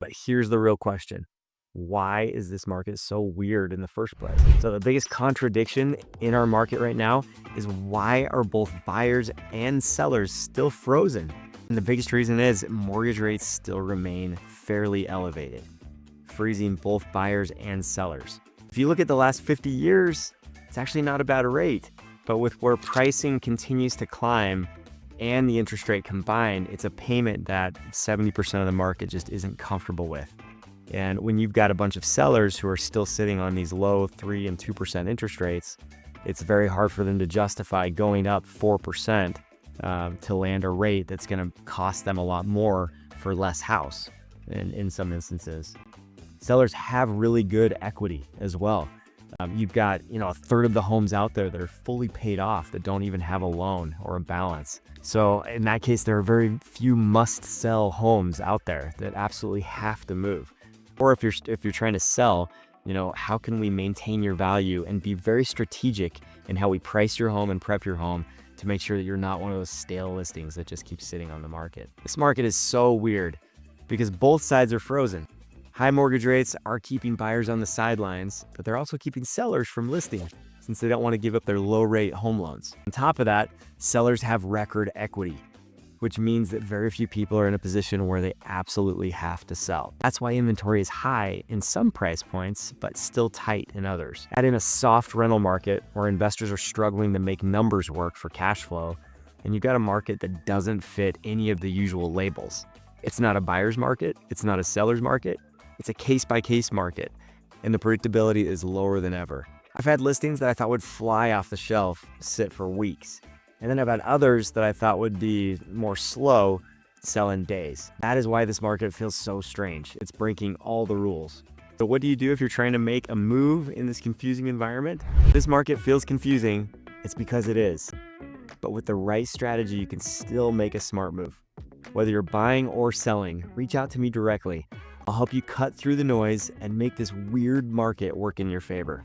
But here's the real question. Why is this market so weird in the first place? So the biggest contradiction in our market right now is why are both buyers and sellers still frozen? And the biggest reason is mortgage rates still remain fairly elevated, freezing both buyers and sellers. If you look at the last 50 years, it's actually not a bad rate. But with where pricing continues to climb and the interest rate combined, it's a payment that 70% of the market just isn't comfortable with. And when you've got a bunch of sellers who are still sitting on these low 3 and 2% interest rates, it's very hard for them to justify going up 4% to land a rate that's going to cost them a lot more for less house in some instances. Sellers have really good equity as well. You've got, a third of the homes out there that are fully paid off that don't even have a loan or a balance. So in that case, there are very few must-sell homes out there that absolutely have to move. Or if you're trying to sell, how can we maintain your value and be very strategic in how we price your home and prep your home to make sure that you're not one of those stale listings that just keep sitting on the market. This market is so weird because both sides are frozen. High mortgage rates are keeping buyers on the sidelines, but they're also keeping sellers from listing since they don't want to give up their low rate home loans. On top of that, sellers have record equity, which means that very few people are in a position where they absolutely have to sell. That's why inventory is high in some price points, but still tight in others. Add in a soft rental market where investors are struggling to make numbers work for cash flow, and you've got a market that doesn't fit any of the usual labels. It's not a buyer's market, it's not a seller's market, it's a case-by-case market, and the predictability is lower than ever. I've had listings that I thought would fly off the shelf, sit for weeks. And then I've had others that I thought would be more slow, sell in days. That is why this market feels so strange. It's breaking all the rules. So what do you do if you're trying to make a move in this confusing environment? This market feels confusing. It's because it is. But with the right strategy, you can still make a smart move. Whether you're buying or selling, reach out to me directly. I'll help you cut through the noise and make this weird market work in your favor.